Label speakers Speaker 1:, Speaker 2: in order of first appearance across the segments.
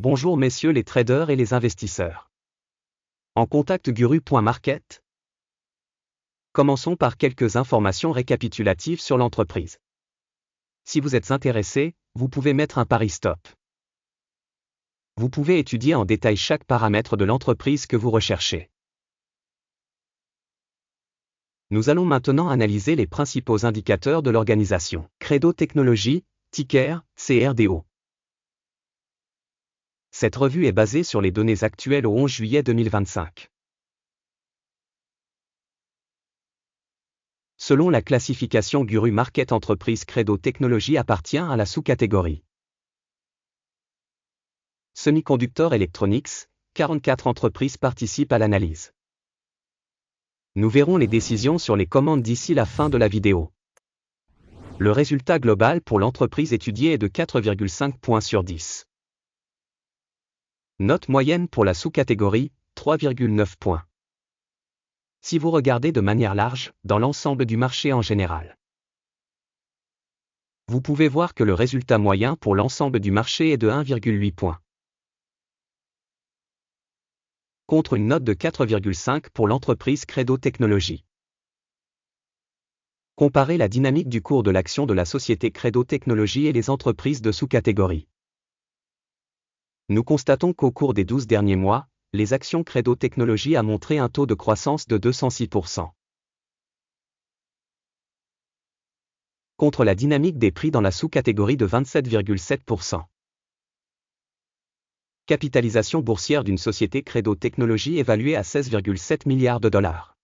Speaker 1: Bonjour messieurs les traders et les investisseurs. En contact guru.market. Commençons par quelques informations récapitulatives sur l'entreprise. Si vous êtes intéressé, vous pouvez mettre un pari stop. Vous pouvez étudier en détail chaque paramètre de l'entreprise que vous recherchez. Nous allons maintenant analyser les principaux indicateurs de l'organisation. Credo Technologies, ticker, CRDO. Cette revue est basée sur les données actuelles au 11 juillet 2025. Selon la classification Guru Market Entreprise, Credo Technologies appartient à la sous-catégorie Semiconductor Electronics. 44 entreprises participent à l'analyse. Nous verrons les décisions sur les commandes d'ici la fin de la vidéo. Le résultat global pour l'entreprise étudiée est de 4,5 points sur 10. Note moyenne pour la sous-catégorie, 3,9 points. Si vous regardez de manière large, dans l'ensemble du marché en général, vous pouvez voir que le résultat moyen pour l'ensemble du marché est de 1,8 points. Contre une note de 4,5 pour l'entreprise Credo Technologies. Comparez la dynamique du cours de l'action de la société Credo Technologies et les entreprises de sous-catégorie. Nous constatons qu'au cours des 12 derniers mois, les actions Credo Technologies a montré un taux de croissance de 206%. Contre la dynamique des prix dans la sous-catégorie de 27,7%. Capitalisation boursière d'une société Credo Technologies évaluée à 16,7 milliards de dollars.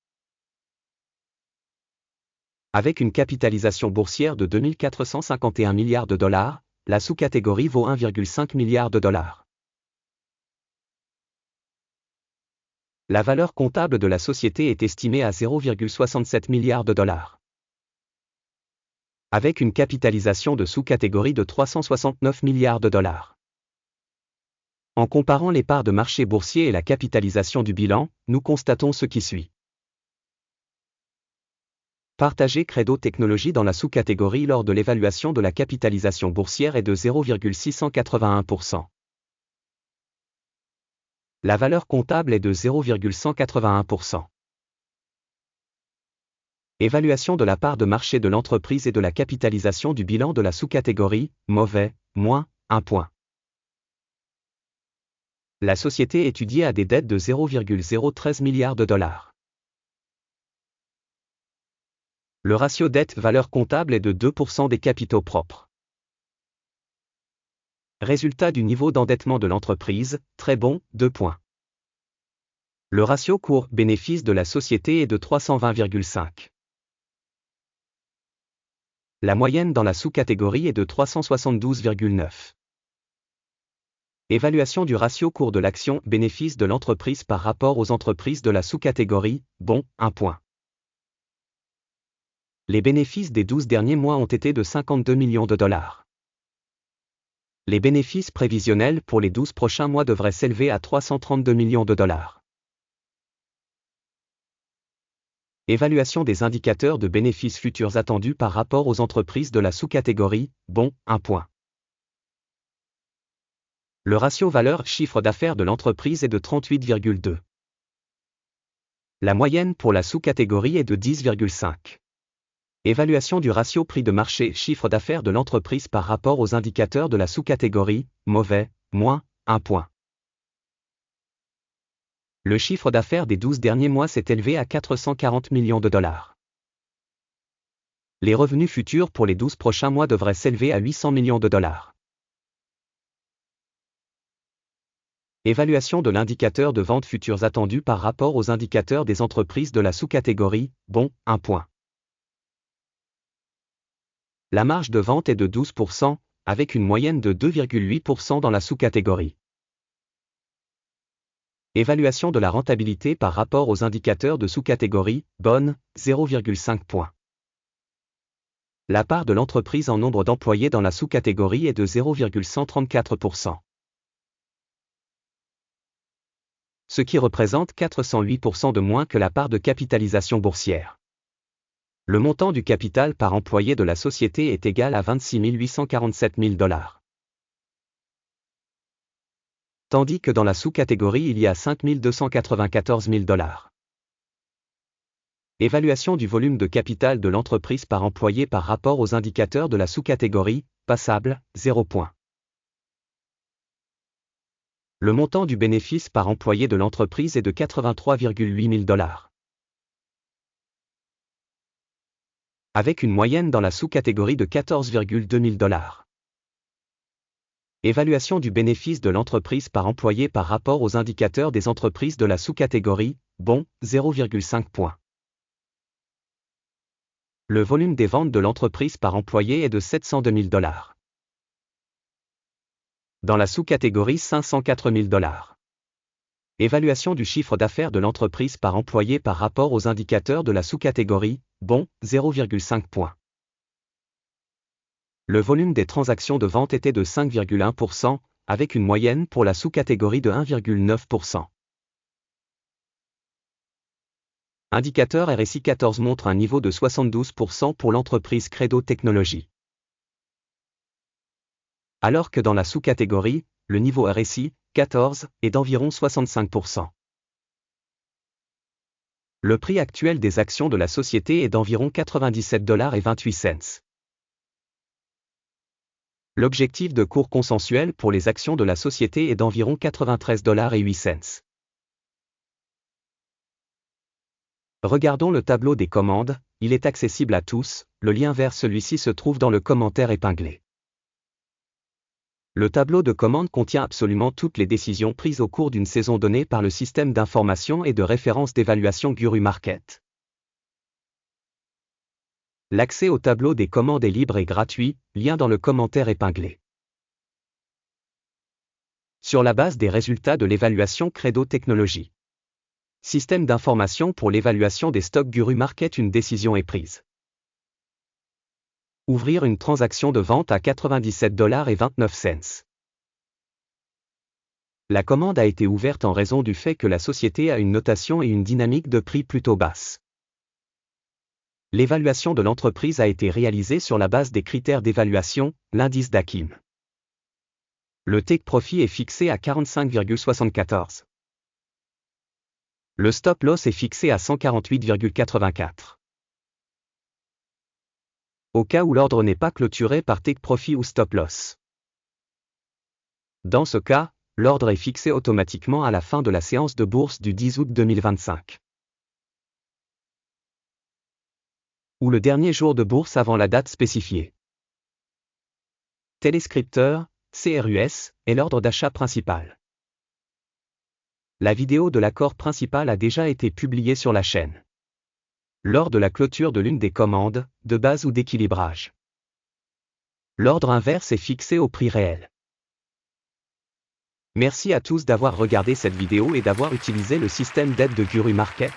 Speaker 1: Avec une capitalisation boursière de 2451 milliards de dollars, la sous-catégorie vaut 1,5 milliard de dollars. La valeur comptable de la société est estimée à 0,67 milliards de dollars. Avec une capitalisation de sous-catégorie de 369 milliards de dollars. En comparant les parts de marché boursier et la capitalisation du bilan, nous constatons ce qui suit. Partager Credo Technologies dans la sous-catégorie lors de l'évaluation de la capitalisation boursière est de 0,681%. La valeur comptable est de 0,181%. Évaluation de la part de marché de l'entreprise et de la capitalisation du bilan de la sous-catégorie, mauvais, moins, 1 point. La société étudiée a des dettes de 0,013 milliards de dollars. Le ratio dette-valeur comptable est de 2% des capitaux propres. Résultat du niveau d'endettement de l'entreprise, très bon, 2 points. Le ratio cours-bénéfice de la société est de 320,5. La moyenne dans la sous-catégorie est de 372,9. Évaluation du ratio cours de l'action bénéfice de l'entreprise par rapport aux entreprises de la sous-catégorie, bon, 1 point. Les bénéfices des 12 derniers mois ont été de 52 millions de dollars. Les bénéfices prévisionnels pour les 12 prochains mois devraient s'élever à 332 millions de dollars. Évaluation des indicateurs de bénéfices futurs attendus par rapport aux entreprises de la sous-catégorie, bon, 1 point. Le ratio valeur-chiffre d'affaires de l'entreprise est de 38,2. La moyenne pour la sous-catégorie est de 10,5. Évaluation du ratio prix de marché-chiffre d'affaires de l'entreprise par rapport aux indicateurs de la sous-catégorie, mauvais, moins, 1 point. Le chiffre d'affaires des 12 derniers mois s'est élevé à 440 millions de dollars. Les revenus futurs pour les 12 prochains mois devraient s'élever à 800 millions de dollars. Évaluation de l'indicateur de ventes futures attendues par rapport aux indicateurs des entreprises de la sous-catégorie, bon, 1 point. La marge de vente est de 12%, avec une moyenne de 2,8% dans la sous-catégorie. Évaluation de la rentabilité par rapport aux indicateurs de sous-catégorie, bonne, 0,5 points. La part de l'entreprise en nombre d'employés dans la sous-catégorie est de 0,134%. Ce qui représente 408% de moins que la part de capitalisation boursière. Le montant du capital par employé de la société est égal à 26 847 000 dollars. Tandis que dans la sous-catégorie il y a 5 294 000 $. Évaluation du volume de capital de l'entreprise par employé par rapport aux indicateurs de la sous-catégorie, passable, 0 points. Le montant du bénéfice par employé de l'entreprise est de 83,8 000 $. Avec une moyenne dans la sous-catégorie de 14,2 000 $. Évaluation du bénéfice de l'entreprise par employé par rapport aux indicateurs des entreprises de la sous-catégorie, bon, 0,5 points. Le volume des ventes de l'entreprise par employé est de 702 000 $. Dans la sous-catégorie 504 000 $. Évaluation du chiffre d'affaires de l'entreprise par employé par rapport aux indicateurs de la sous-catégorie, bon, 0,5 points. Le volume des transactions de vente était de 5,1%, avec une moyenne pour la sous-catégorie de 1,9%. Indicateur RSI 14 montre un niveau de 72% pour l'entreprise Credo Technologies. Alors que dans la sous-catégorie, le niveau RSI, 14, est d'environ 65%. Le prix actuel des actions de la société est d'environ 97,28 $. L'objectif de cours consensuel pour les actions de la société est d'environ 93,08 $. Regardons le tableau des commandes, il est accessible à tous, le lien vers celui-ci se trouve dans le commentaire épinglé. Le tableau de commande contient absolument toutes les décisions prises au cours d'une saison donnée par le système d'information et de référence d'évaluation Guru Market. L'accès au tableau des commandes est libre et gratuit, lien dans le commentaire épinglé. Sur la base des résultats de l'évaluation Credo Technologies. Système d'information pour l'évaluation des stocks Guru Market, une décision est prise. Ouvrir une transaction de vente à 97,29 $. La commande a été ouverte en raison du fait que la société a une notation et une dynamique de prix plutôt basse. L'évaluation de l'entreprise a été réalisée sur la base des critères d'évaluation, l'indice d'Akim. Le take profit est fixé à 45,74. Le stop loss est fixé à 148,84. Au cas où l'ordre n'est pas clôturé par take profit ou stop loss. Dans ce cas, l'ordre est fixé automatiquement à la fin de la séance de bourse du 10 août 2025. Ou le dernier jour de bourse avant la date spécifiée. Téléscripteur, CRUS, est l'ordre d'achat principal. La vidéo de l'accord principal a déjà été publiée sur la chaîne. Lors de la clôture de l'une des commandes, de base ou d'équilibrage. L'ordre inverse est fixé au prix réel. Merci à tous d'avoir regardé cette vidéo et d'avoir utilisé le système d'aide de Guru Market.